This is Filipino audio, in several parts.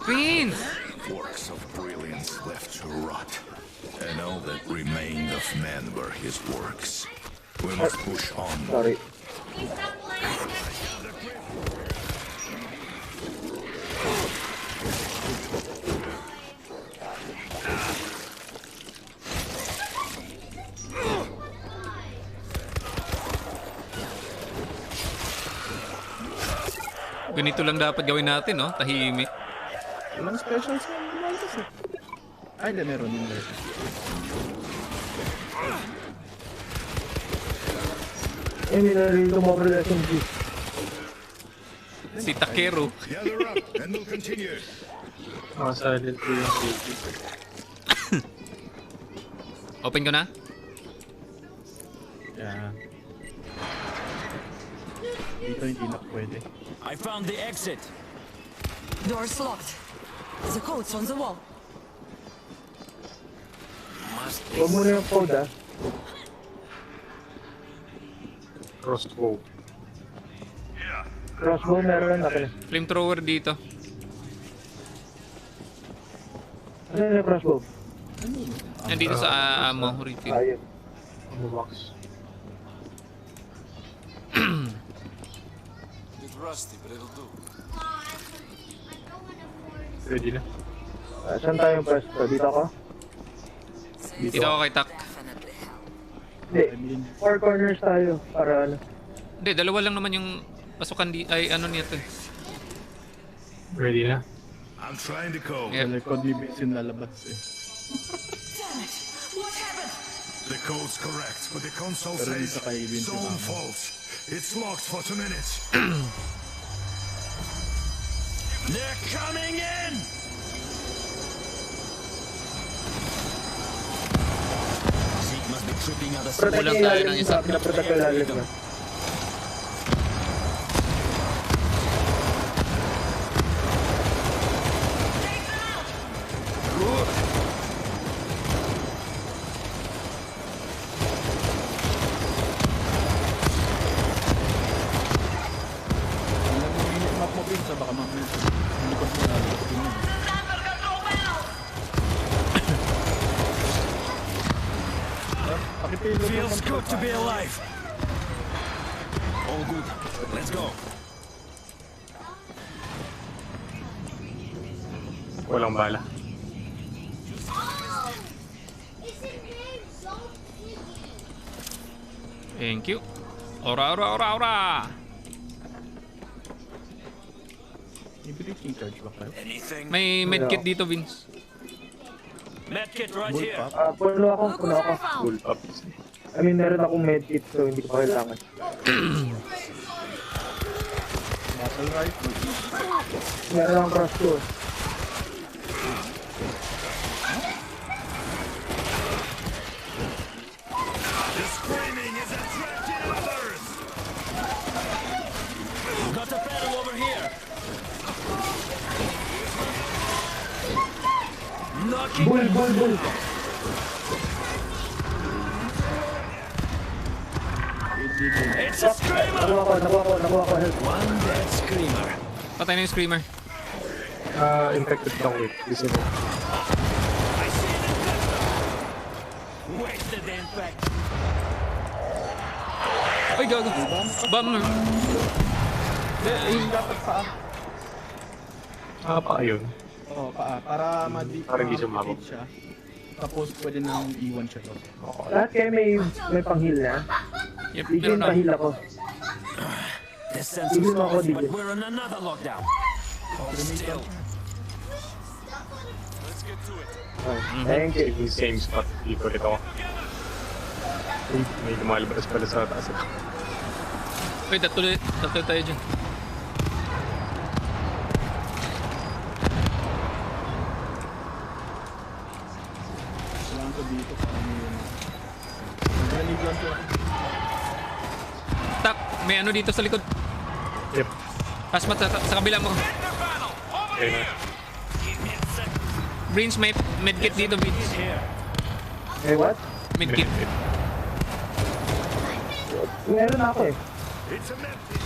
Vince! Works of brilliance left to rot, and all that remained of men were his works. We must push on. Sorry. Ganito lang dapat gawin natin, no? Tahimik. Walang special sa Maltas eh. Ay, di meron yung meron. Eh, minaril ito mga production G. Si Takeru. Gather up, and we'll continue. Silent ko yung safety. Open ko na? Yeah. Dito hindi na pwede. I found the exit. Door's locked. The code's on the wall. Huwag mo na yung code ah. Crossbow. Crossbow meron na ako. Flamethrower dito. Ano yung crossbow? Nandito sa ammo refill. Ayun. Ammo box. Rusty, but it'll do. Ready na. Saan tayo pwesto? Dito ako? Dito ako kay Tak. Hindi. 4 corners tayo para ano. Hindi, dalawa lang naman yung pasukan ay ano nito eh. Ready na? I'm trying to code. Yep. Code ni Benson lalabas eh. Damn it! What happened? The code's correct, but the console Pero says dito kay Vincent zone ako. false. It's locked for 2 minutes. They're coming in! Zeke must be tripping out the Protect Kulang yung tayo ilalim ng isa. sa pinaprotect yung ilalim na. Baka mamaya hindi ko sila Feels good to be alive. All good. Let's go. walang bala. Thank you. Ora, ora, ora, ora! Ibig charge ba kayo? Anything? May medkit dito, Vince. Medkit right here. Puno ako. Full up. I mean, meron akong medkit so hindi ko pa kailangan. Muscle rifle. Meron akong crossbow. The screaming is attracting others. Got a pedal over here. Knocking. Bull! It's a screamer. Nakuha ko. Help. One dead screamer. Patay na yung screamer. Infected lang with this. I see the wasted the impact. Ay, gago. Bomber. Yung dapat paa. Paa yun. Oo, paa. Para Parang hindi sumabog. siya. Tapos pwede nang iwan siya. Lahat kayo may pang-heal na. Yep, Bigyan meron na. pa-heal ako. The sensor's Tignan mo ako, lost, but Digin. we're on another lockdown. Hold still. Thank you. Yung same spot dito rin ako. May lumalabas pala sa taas. Wait, tatlo tayo dyan. Kailangan ko dito para may yun. Naglaliguan ko. Tak, may ano dito sa likod. Yep. Pasmat sa kabila mo. Okay na. Brains, may medkit dito, Vince. Eh, what? Medkit. Meron ako eh. It's a method.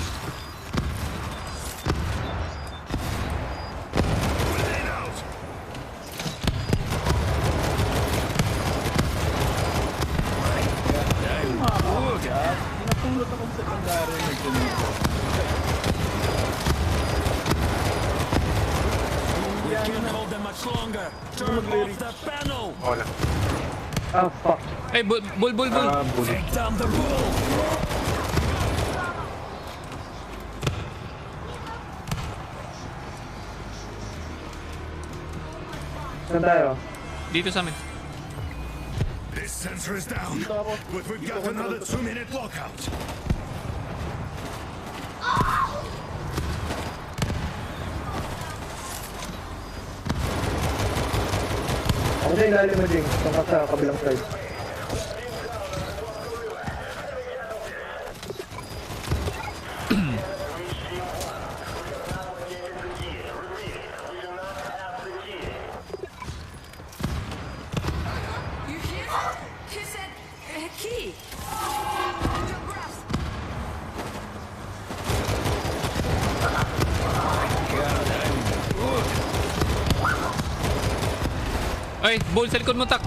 napulot akong secondary na grenade. We can't hold them much longer. Turn off the panel. Wala. Ah, fuck. Ay, bull. Bully. Take down the rule. Saan tayo? Dito sa amin. This sensor is down, but we've got another 2-minute lockout. Ako sa ilalim mo, Jing. Tungkol sa kabilang side. You hear that? He said key. Your grasp. Ay, bull sa likod mo, tak.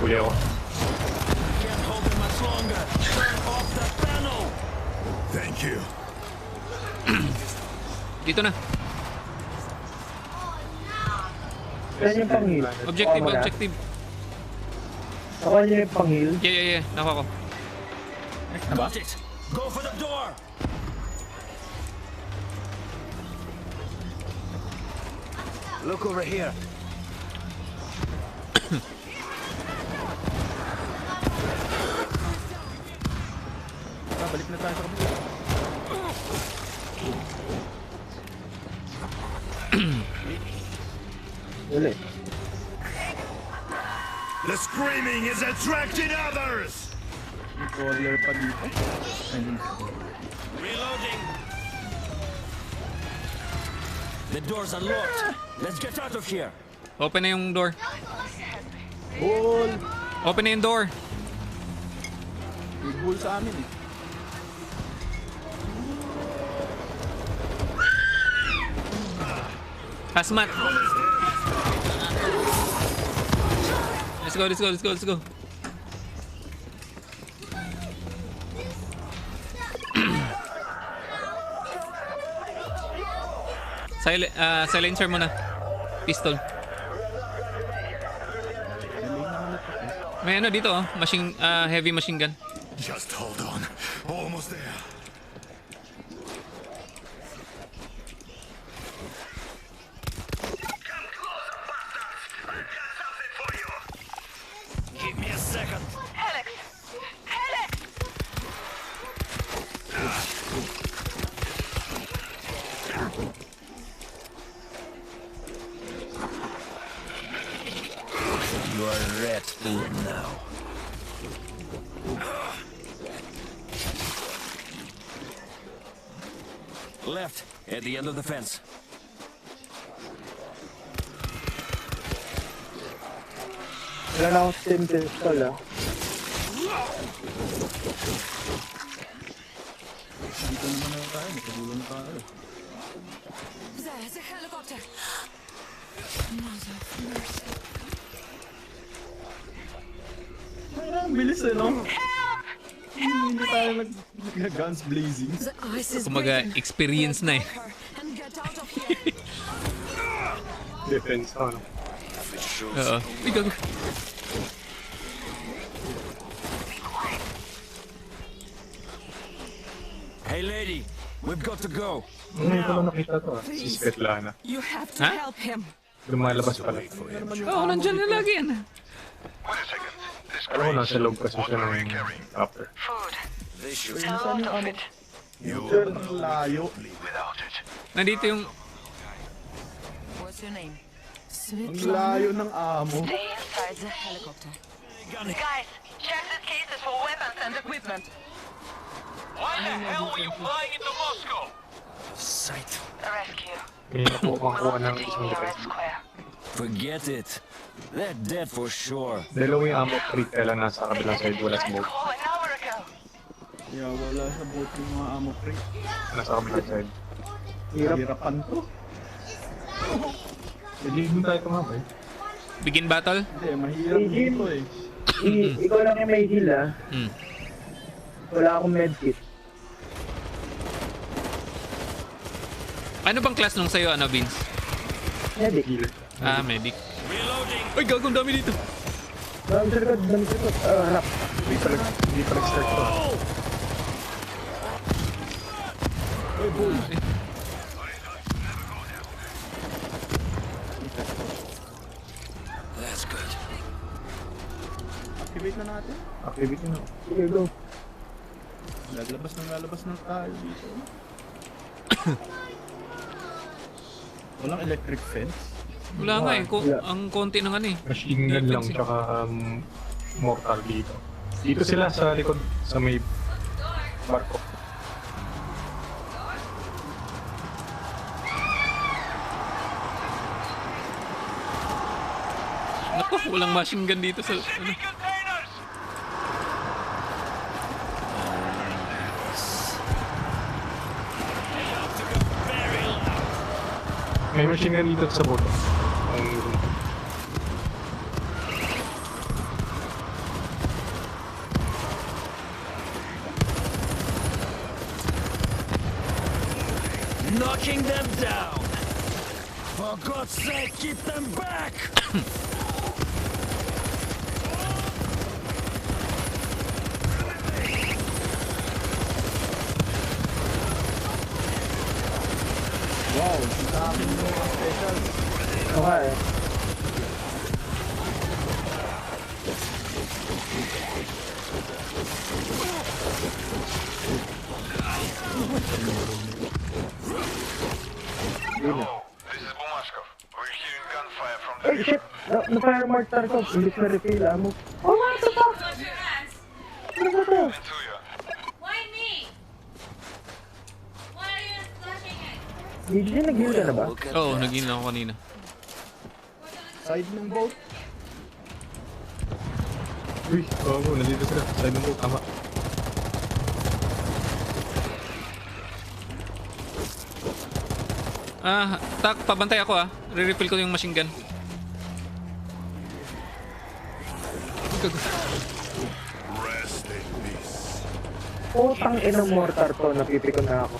Huli ako. Can't hold them much longer. Turn off the panel. Thank you. Dito na. Saan yung panghil? Objective, Nakuha mo na? objective. Nakuha niyo yung panghil? Yeah. Nakuha ko. Got it. Go for the door. Look over here. Balik na tayo sa kabila. Uli. The screaming is attracting others! May caller pa dito. Ayun. Reloading. The door's unlocked. Let's get out of here. Open na yung door. Bull! Open na yung door. May bull sa amin eh. Hazmat. Let's go. Silencer mo na. Pistol. May ano dito oh, heavy machine gun. Just hold on. Almost there. Give me a second. You are rat food now. Left, at the end of the fence. Wala na akong steam pistol ah. Dito naman na tayo. Nakadulo na tayo. There's a helicopter. Ay, ang bilis eh, no? Hindi tayo nag-guns blazing. The ice is Kumaga, breaking. experience na eh. Get her and get out of here. Defense na, ano? Oo. Uy, gago. Hey lady, we've got to go. Ngayon ko lang nakita to, ah. Si Svetlana. You have to Huh? help him. Lumalabas pala. Oo, nandiyan na lagi yan. Alam mo, nasa loob kasi siya ng after. Saan yung ano? Sir, ang layo. Nandito yung... What's your name? Ang layo ng amo. Stay inside the helicopter. Guys, check these cases for weapons and equipment. Why the hell were you flying into Moscow? Sight. Rescue. Hindi na po makakuha ng Taking isang your red defense. square. Forget it. They're dead for sure. Dalawa yung ammo crate kaya lang nasa kabilang side, wala sa Tried to boat. call an hour ago. Yeah, wala sa boat yung mga amo crate. Nasa kabilang side. Hirapan to. Hindi doon tayo tumabay. Begin battle? Hindi, mahirap dito eh. Ikaw lang yung may heal ah. Hmm. Wala akong medkit. Ano bang class nung sa'yo, ano, Vince? Medic. Ah, medic. Reloading. Ay, gagong dami dito. Dami sa likod, dami sa likod. Harap. Hindi pa nag-start to. That's good. Activate na natin. Activity na. Sige, go. Lalabas ng tayo dito. Walang electric fence. Wala nga eh. Ang konti ng ano eh. Machine gun lang, tsaka mortar dito. Dito sila sa likod, sa may barko. Naku, walang machine gun dito sa... Ano. May machine gun dito sa boto. Knocking them down. For God's sake, keep them back. Wow, sa akin yung mga special. Okay. This is Bumashkov. We're hearing gunfire from Ay, shit! Na-fire mortar ko. Hindi ko na-refill amo. Oh, what the fuck? Wash your hands. Ano ba to? to you. Why me? Why are you slashing it? DJ, nag-heal ka na ba? Oo, oh, naging ako kanina. Side ng boat. Uy, nandito sila. Side ng boat, tama. Ah, tak, pabantay ako ah. Re-refill ko yung machine gun. Rest in peace. Putang inang mortar to. Napipikon na ako.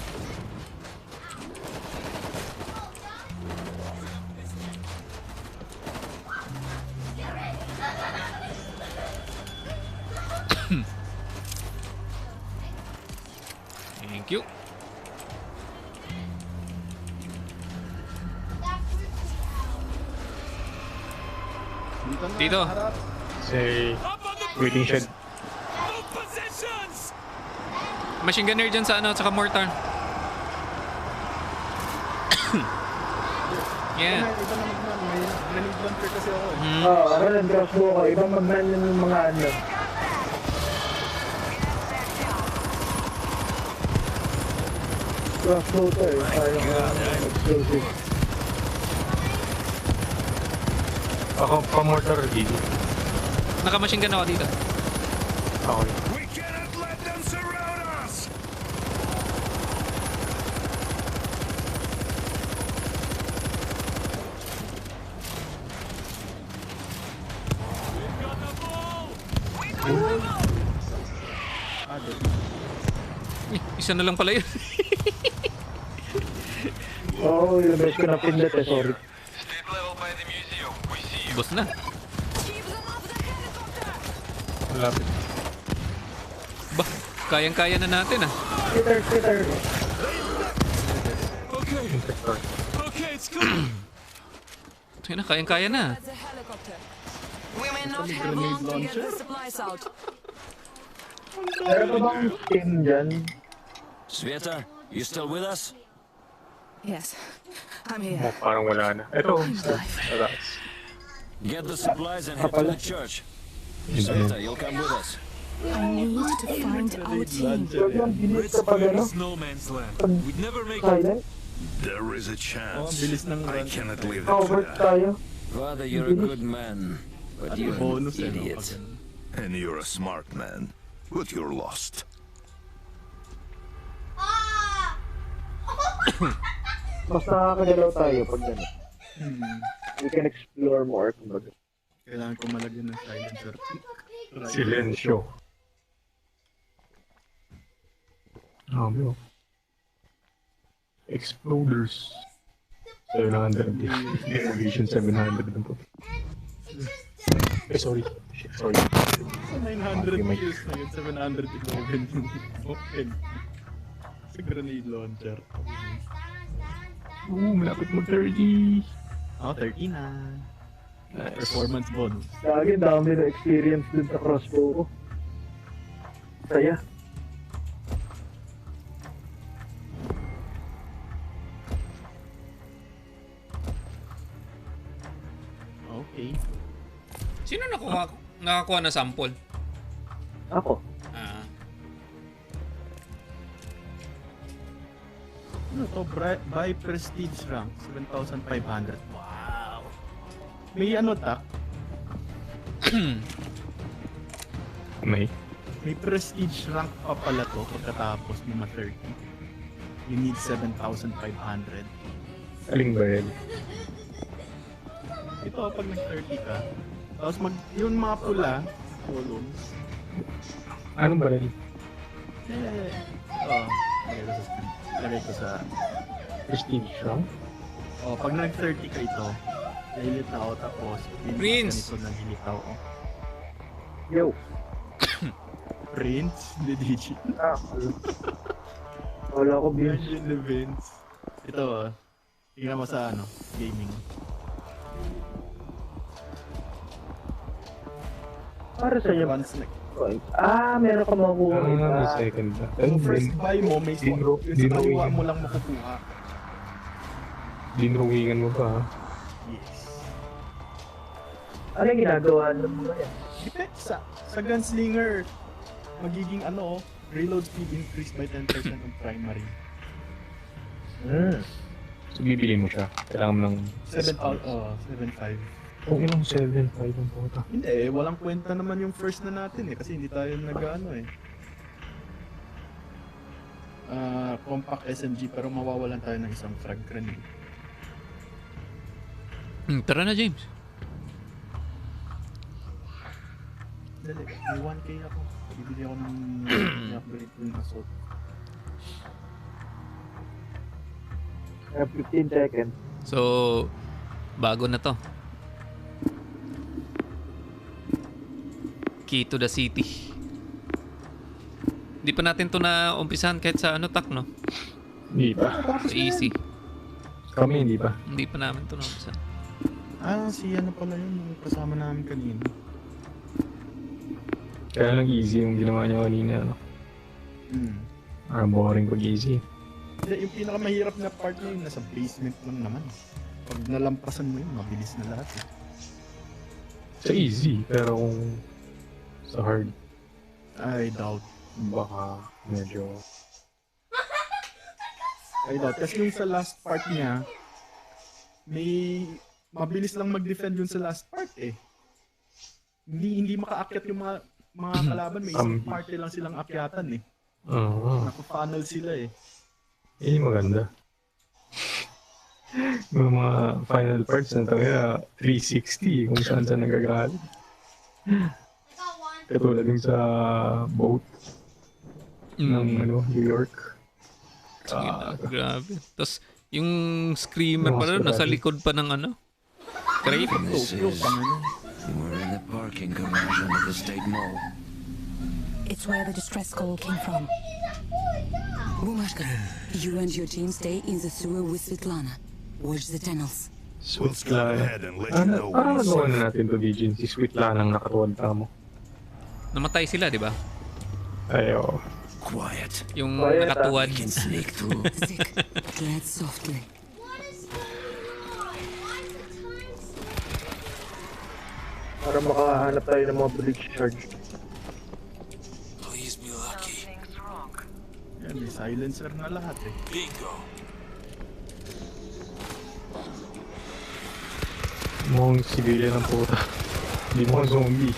Thank you. Dito. Say, waiting shed. Move positions. Machine gunner dyan sa ano, tsaka mortar. Yeah. Iba na magman. May grenade launcher kasi ako eh. Oo, ako nag-crossbow ko. Ibang magman yun yung mga ano. Crossbow to eh. Parang explosive. Ako, pa-mortar dito. Naka-machine gun ako dito. Okay. We cannot let them surround us! Isa na lang pala yun. Oo, ilang beses ko napindot eh. Sorry. State level by the museum. We see you. Boss na. Keep them off the helicopter. Malapit. Ba, kayang-kaya na natin ah. Skitter, skitter. Okay, it's coming. Sige na, kayang-kaya na. That's a helicopter. We may not have long to get the supplies out. Meron pa bang team dyan? Sveta, you still with us? Yes, I'm Oh, here. parang wala na. Ito, relax. Get the supplies and head to the church. Sveta, you'll come with us. I need to find our team. Huwag lang bilis kapag ano, no man's land. We'd never make silent. There is a Oh, ang chance. bilis ng I run. cannot leave them Cover to die. tayo. Father, you're a good man, but you're an Bonus eh, no? idiot. Pag ano. And you're a smart man, but you're lost. Mas nakakagalaw tayo pag gano'n. We can explore more. Kumbaga. Kailangan ko malagyan ng silencer. Silencio. Bro. Exploders. 700. Innovation 700 na po. Sorry. Sorry. Sa 900 kills na yun, 711 yung open. Sa grenade launcher. Malapit mag-30. Oh, 30 na. Nice. Performance bonus. Lagi dami na experience dun sa crossbow ko. Saya. Okay. Sino nakakuha na sample? Ako. Ah. Ano to? Buy prestige rank, 7,500. Wow! May ano ta? May. May prestige rank pa pala to pagkatapos mo ma-30. You need 7,500. Aling ba yan? Ito pag nag-30 ka, tapos yung mga pula, columns, Anong ba yan? lagay ko sa Prestige rank? pag nag-30 ka ito, nilitaw tapos Prince! ganito nilitaw. Yo. Prince? The DIJINN? Wala ko beers. DIJINN events. Ito tingnan mo sa gaming. Para sa iyo. Once like, Meron ka makukuha May ito. second ba? yung first buy mo, may swap. Yung sa kaliwa mo lang makukuha. Dinruwingan mo pa ha? Yes. Ano yung ginagawa ng mga yan? Depende sa gunslinger. Magiging reload speed increased by 10% on primary. So bibili mo siya. Kailangan mo ng 7.5. Okay lang 7.5 ang puta. Hindi, walang kwenta naman yung first na natin kasi hindi tayo compact SMG pero mawawalan tayo ng isang frag grenade. Tara na, James. Dali, may 1k ako. Bibili ako ng upgrade ko yung assault. 15 seconds. So, bago na to. Key to the city. Hindi pa natin to na umpisahan kahit sa tak, no? Hindi pa. So easy. Kami hindi pa. Hindi pa namin to na umpisahan. Si pala yun, yung kasama namin kanina. Kaya lang easy yung ginawa niya kanina. Parang boring pag easy. Yung pinakamahirap na part niya yung nasa basement lang naman. Pag nalampasan mo yun, mabilis na lahat. Sa easy, pero kung sa hard, I doubt. baka medyo... Kasi yung sa last part niya, may mabilis lang mag-defend yun sa last part eh. Hindi makaakyat yung mga kalaban, may isang parte lang silang akyatan eh. Naka-funnel sila eh. Yung maganda. Yung mga final parts na kaya 360 kung saan nagagalit. Katulad yung sa boat ng New York. Grabe. Tapos, yung screamer pa rin, nasa likod pa ng crate. We're in the parking garage under the state mall. It's where the distress call came from. Bumashka, you and your team stay in the sewer with Svetlana. Watch the tunnels. We'll scout ahead and let you know Parang when nagawa it's na natin to DIJINN. Si Svetlana ang nakatuwad mo. Namatay sila, di ba? Ayo. quiet. Yung Quiet, nakatuwad. We can sneak through. Zick, tread softly. Para makahanap tayo ng mga bridge charge. Please be lucky. Something's wrong. Yan, may silencer na lahat eh. Bingo. Mukhang civilian ang puta. Hindi mo zombie.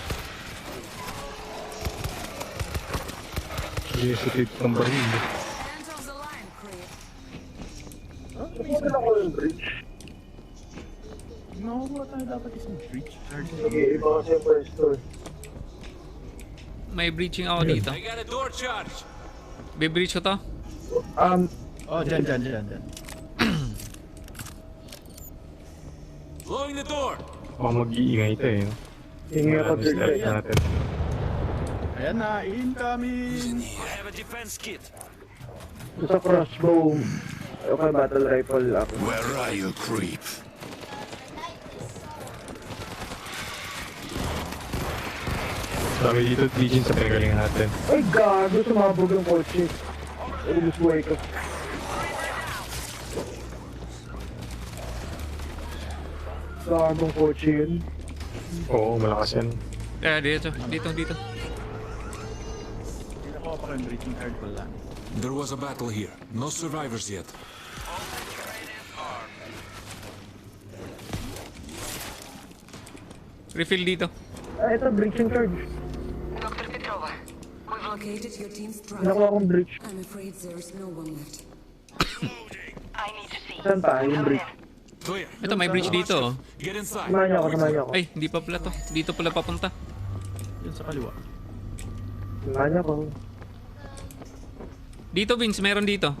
Hindi sutit ng baril. Hands off the line, Cree. Isa lang ko yung bridge. Nakakuha tayo dapat isang bridge charge. Sige, iba kasi yung pwesto eh. may breaching ako dito. I got a door charge. Be-breach ko to. Oh, dyan. Blowing the door. Baka mag-iingay ito eh. Hingi ako Stealth direct. natin. Ayan na, incoming! I have a defense kit. Sa crossbow. Okay, battle rifle ako. Where are you, creep? Sabi dito, Dijin sa pinagalingan natin. Ay, gago, sumabog yung kotse. Ubus buhay ko. Gagong kotse yun. Oo, malakas yan. Dito. Hindi ako pa yung breaching card ko lang. There was a battle here. No survivors yet. Refill dito. Ah, ito, breaching charge. Dr. Petrova, we've Located your team's drive. Nakuha akong breach. I'm afraid there is no one left. I need to see. Saan pa? Yung breach. Clear. Ito, may breach dito. Get inside. Samahan niyo ako. Ay, hindi pa pala to. Dito pala papunta. Yun sa kaliwa. Samahan niyo ako. Dito, Vince. Meron dito.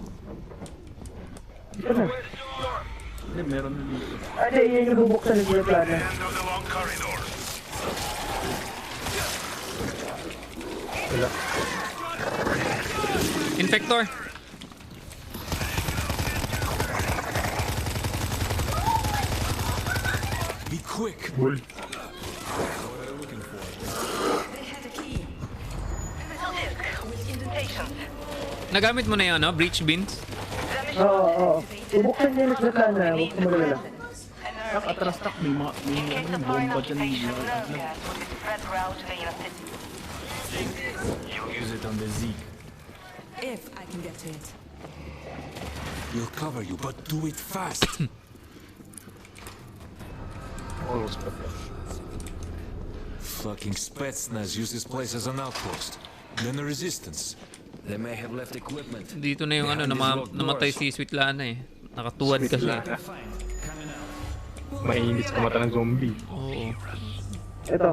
Ito na. Hindi, meron na dito. Ah, hindi, yun yung bubuksan ni Kuya Plana. Infector. Be quick. Cool. They had a key. Metal disc with indentations. Nagamit mo na yun, no? Breach bins. Oo. Bubuksan niya ni Kuya Plana. Huwag ka magalala. Tak, atras tak. May mga, In case of bomba foreign dyan. occupation, nerve gas would be spread throughout the unit. Use it on the Z. If I can get to it. We'll cover you, but do it fast. Almost perfect. Fucking Spetsnaz used this place as an outpost. Then the resistance. They may have left equipment. Dito na yung ano, namatay si Sweetlana eh. Nakatuwad kasi. Mainit sa mata ng zombie. Oo. Ito.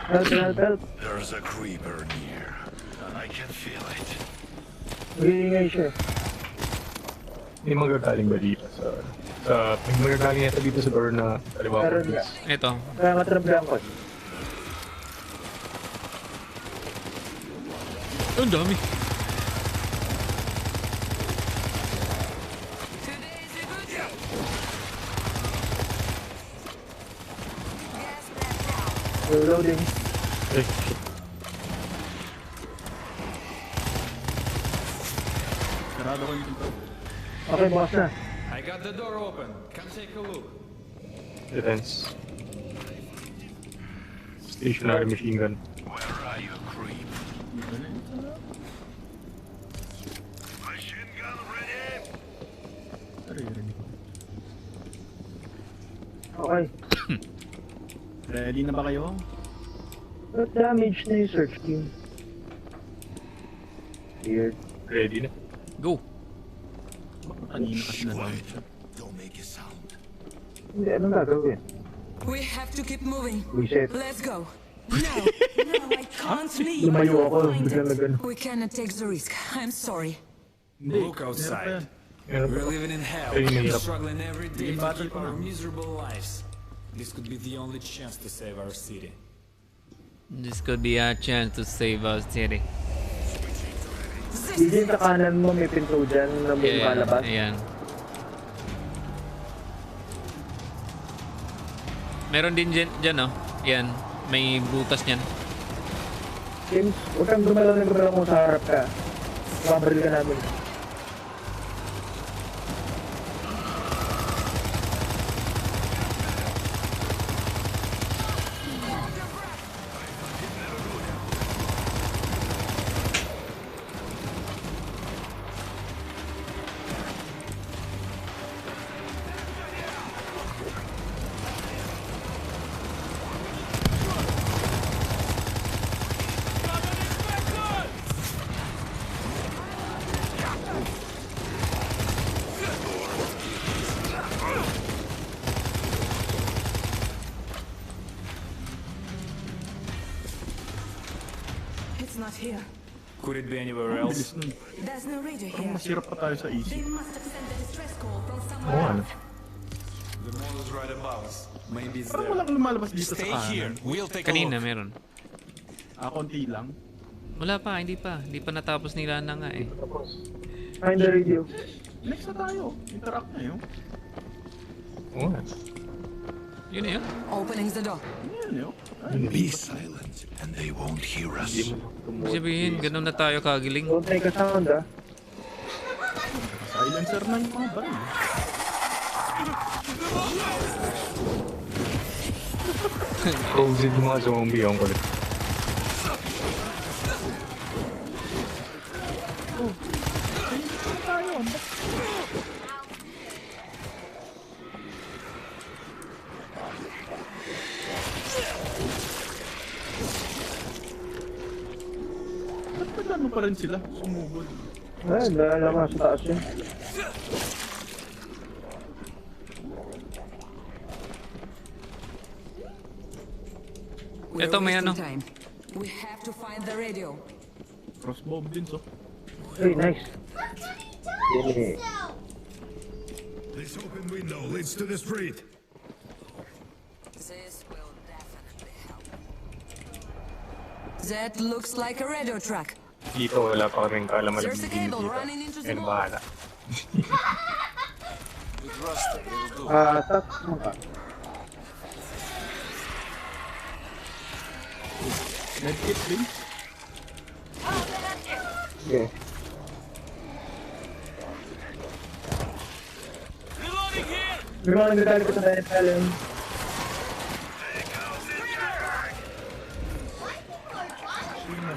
Help. There's a creeper near. I can feel it. Mag-iingay siya. May magagaling ba dito may magagaling yata dito sa door na kaliwa ko. Meron nga. Ito. Kaya matrablang ko. Ang dami. Reloading. Eh, Sarado ko yung pinto. Okay, bukas na. I got the door open. Come take a look. defense. Stationary machine gun. Where are you, creep? Machine gun ready. Naririnig ko. Okay. Ready na ba kayo? What damage na yung search team? Weird. Ready na. Go. Baka kanina kasi na-launch siya. Don't make a sound. Hindi, anong gagawin? We have to keep moving. Reset. Let's go. No, I can't leave. Lumayo ako, Find biglang na it. gano'n. We cannot take the risk. I'm sorry. Hindi, Look outside. We're living in hell. Ay, mahirap. Struggling every day Yung to battle keep ko our na. miserable lives. This could be the only chance to save our city. This could be a chance to save our city. Dijin sa kanan mo, may pinto dyan na may malabas. Ayan. Meron din dyan, oh. Yan. May butas niyan. James, huwag kang gumalaw kung sa harap ka. Babaril ka namin. here. Could it be anywhere Ang else? bilis nun. There's no radio Parang here. masirap pa tayo sa They isip. must have sent the distress call from Oo, somewhere ano. else. The mall is right above us. Maybe it's Parang there. walang lumalabas dito sa Stay here. kanan. We'll take a Kanina look. meron. Konti lang. Wala pa, hindi pa. Hindi pa natapos nila na nga eh. Tapos, Find the radio. Next na tayo. Interact na yun. oo nga. Yun na yun. Opening the door. Yan yun. Be silent, and they won't hear us. Ibig sabihin, ganun na tayo kagiling. Don't make a sound, ah. Silencer na yung mga baril. Frozen yung mga zombie, yung kulit. Ba't ba ano pa rin sila? Sumugod. Ay, lalaman sa taas yun. We're Eto, may wasting ano. time. We have to find the radio. Crossbow din, so. Hey, nice. Yeah. This open window leads to the street. This will definitely help. That looks like a radio track. Dito, wala pa kaming kaalaman ng There's a bibili cable dito. running into the Yan, wall. bahala. With Rasta, it'll do. Tax mo ka. Medkit din. Okay. Reloading here! May mga nagdadali ko sa Dynamic Challenge.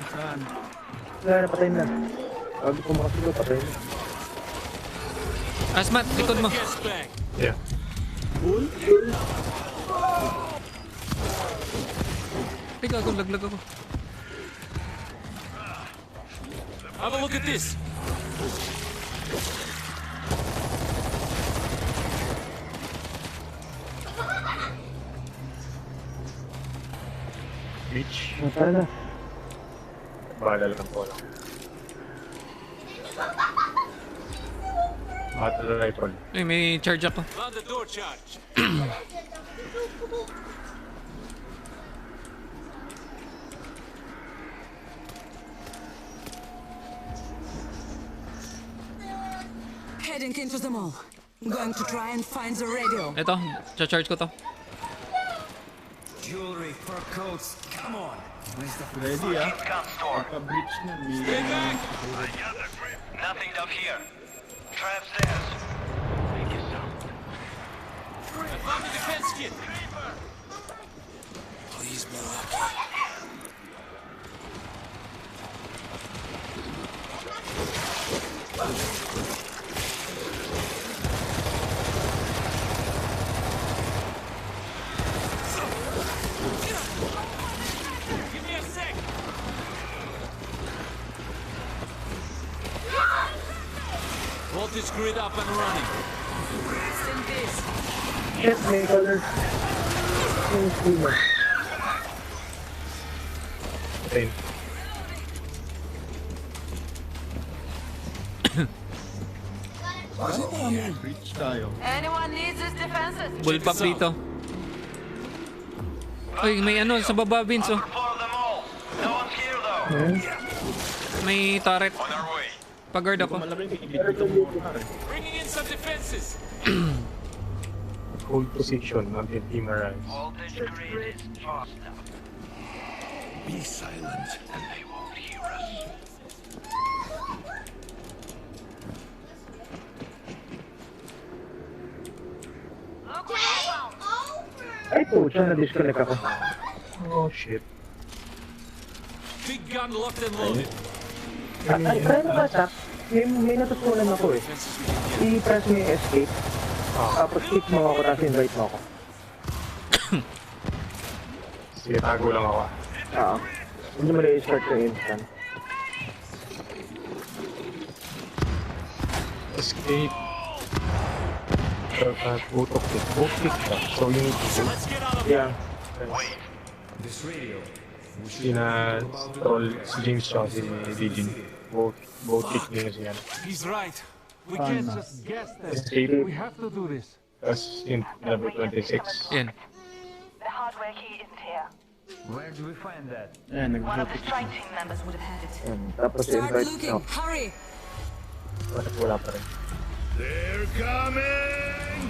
Saan? Wala na, patay na. Bago ko makasilo, patay na. Asmat, likod mo. Gas bag. Yeah. Ay, gago, laglag ako. Have a look at this. Beach. Tara na. Bahala lang po lang. Battle rifle. Ay, may charge ako. Found the door charge. Heading into the mall. Going to try and find the radio. Eto, charge ko to. Jewelry, fur coats. Come on. Ready, ah. Pagka-breach na, may... Nothing up here. Trap stairs. Thank you, sir. I found the defense kit. Please be lucky. Give me a sec. Voltage grid up and running. Send this. Shit, may color. Yung screamer. Ayun. Breach tayo. Anyone needs these defenses? Bullpup dito. Ay, may ano, sa baba, Vince, oh. Follow them all. No one's here though. May turret. On our way. Pag-guard ako. Malaki, ibigay ko yung mga Bringing in some defenses. Hold position until team arrives. Voltage grid is fast now. Be silent, and they won't hear us. Look what I found. Ay po, siya na-disconnect ako. Oh shit. Big gun locked and loaded. Ay, kaya mo ba, Sak? May natutunan ako eh. I-press mo yung escape. Tapos click mo ako, tapos invite mo ako. Sige, tago lang ako. Hindi mo na-start yung instant. Escape. Butok click. Both click ka. So you need to do. Let's get out of Yeah. This radio. Sina Troll, si James tsaka si DIJINN. Both kick din siya. He's right. We can't just guess that. Escape. We have to do this. Tapos yung level 26. Yan. The hardware key isn't here. Where do we find that? Ayan, One of the nag-vote. strike team members would have had it. Tapos Start invite looking. no. Hurry. Bakit wala pa rin? They're coming!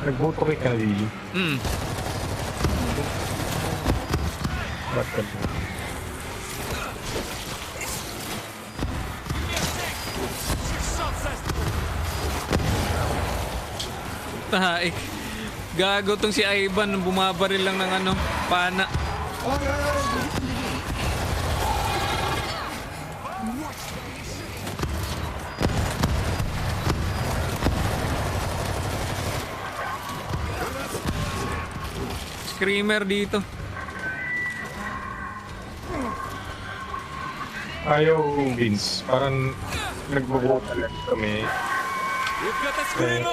Nag-vote ko kay ka na DIJINN. Ba't ka na? Tahaik. Gago tong si Ivan, bumabaril lang ng ano, pana. Screamer dito. Ayaw, Vince. Parang nag-vote talaga kami. We've got a Pero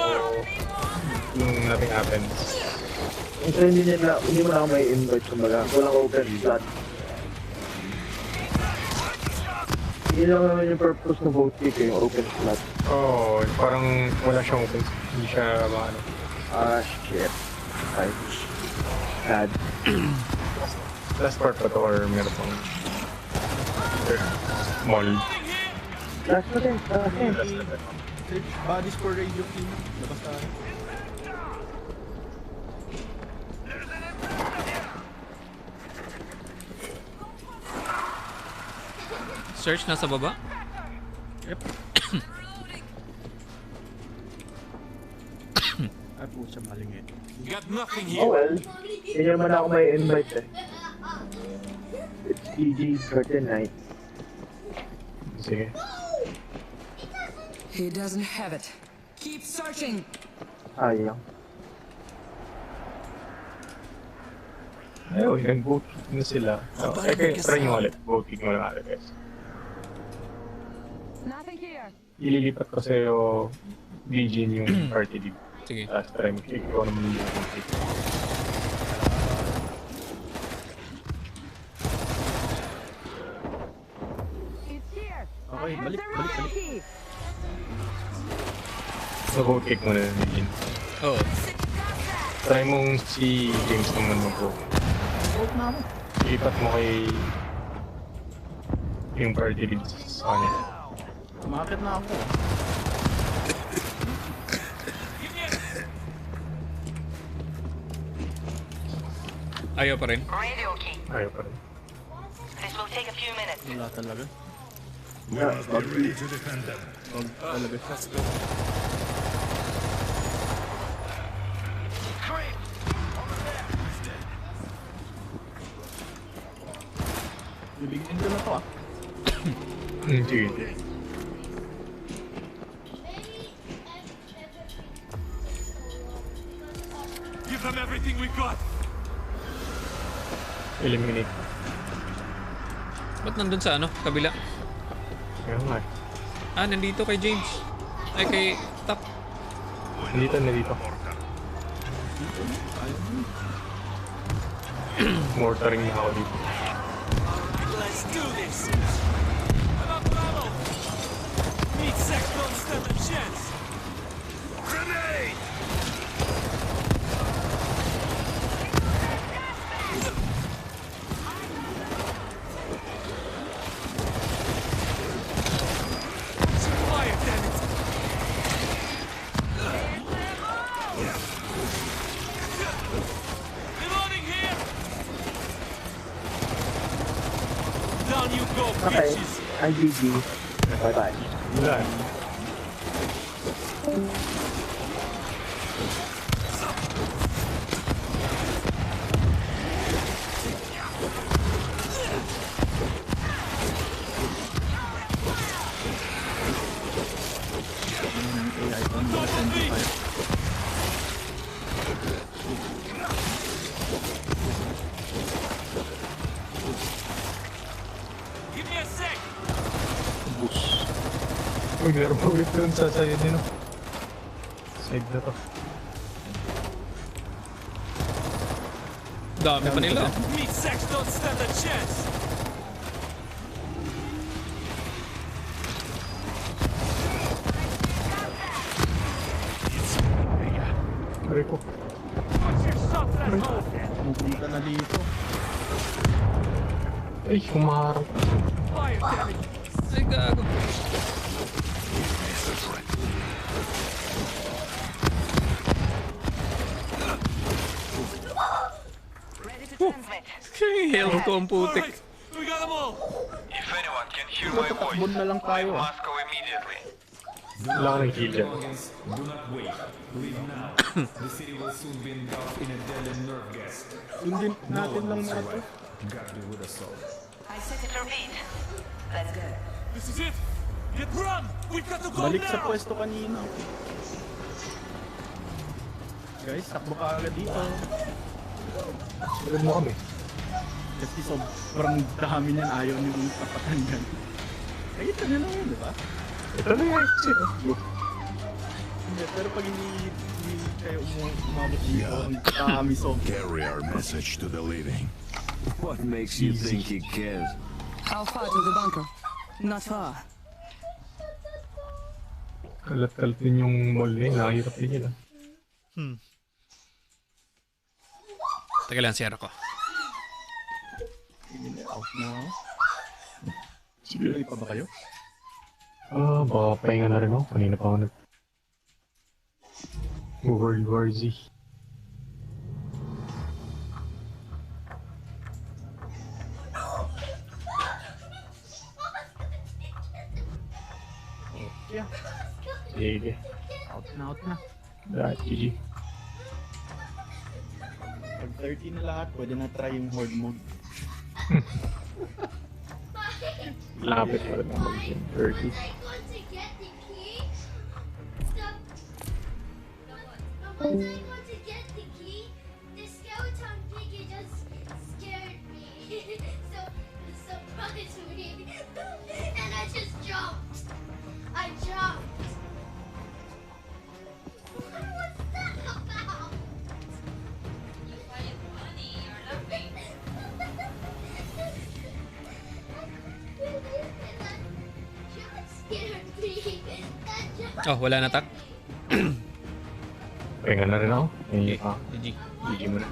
nung nothing happens. So hindi mo na ako may invite kumbaga. Walang open slot. Hindi lang naman yung purpose ng vote pick yung open slot. Oo, parang wala siyang open. Hindi siya maano. Ah, shit. Ay. Sad. Last part pa to or meron pang mall. Last na din. Search bodies for radio team. Labas tayo. Search nasa baba. Yep. Ay po siya malingit. got nothing Oh here. well. Hindi naman ako may invite eh. It's PG for tonight. Sige. He doesn't have it. Keep searching. Sayang. Ayaw, nag-vote na sila. Try nyo ulit. Voting mo lang ulit guys. Nothing here. Ililipat ko sa'yo DIJINN yung party dito. Sige. Last try mo. Ikaw naman yung voting. It's here. Okay, balik. So vote kick mo na yung DIJINN. Oo. Try mong si James naman mag-vote. Vote na ako. Ilipat mo kay yung party dito sa kanya. Umakit na ako. Ayaw pa rin. Radio key. Ayaw pa rin. This will take a few minutes. Wala talaga. We must be ready to defend them. Wag talaga. Bibigyan ko na to ah. Sige. Give them everything we got. Eliminate. Ba't nandun sa ano? Kabila? Kaya nga eh. Ah, nandito kay James. Ay, kay Top. Nandito, nandito. Mortaring na ako dito. Let's do this. About Bravo. Meet Sec don't stand a chance. Grenade! Fire, damn it. Reloading here. Down you go, Okay. bitches. IGG. Bye-bye. Wala. Give me a sec. Maglaro pa ulit dun sa side din, no? Side na to. Dami pa nila. Meat sacks don't stand a chance. Aray ko. What's your shot threshold? Pupunta na dito. Ay, humarap. Fire, damn it. Ay, gago. Ready to transmit. Health ko ang putik. Alright, we got them all. If anyone can hear Ito, my voice, tatakbon na lang tayo. leave Moscow immediately. Wala ka ng kill dyan. Do not wait. Leave now. The city will soon be engulfed in a deadly nerve gas. Sundin natin lang mga to. God be with us all. I set it. Repeat. Let's go. This is it. Get run. We've got to go Balik sa now. pwesto kanina. Guys, takbo ka agad dito. Sunod mo kami. Kasi sobrang dami niyan, ayaw niyo yung tapatan yan. Kaya ito na lang yun, di ba? Ito na yung exit. Hindi, pero pag hindi kayo umabot dito, ang dami sobrang. Carry our message to the living. What makes you think he cares? How far to the bunker? Not far. Kalat-kalat din yung mall na yun. Nakahirap din yun. Taga lang, siyara ko. Out na ako. Tuloy pa ba kayo? Baka pahinga na rin ako. Kanina pa ako World War Z. Yeah. Sige. Out na. Dahil, GG. Pag 30 na lahat, pwede na try yung horde mode. Lapit pa rin ako mag 30. Oh, wala na tak. Pahinga na rin ako. Okay, Pahinga pa. GG. GG mo na.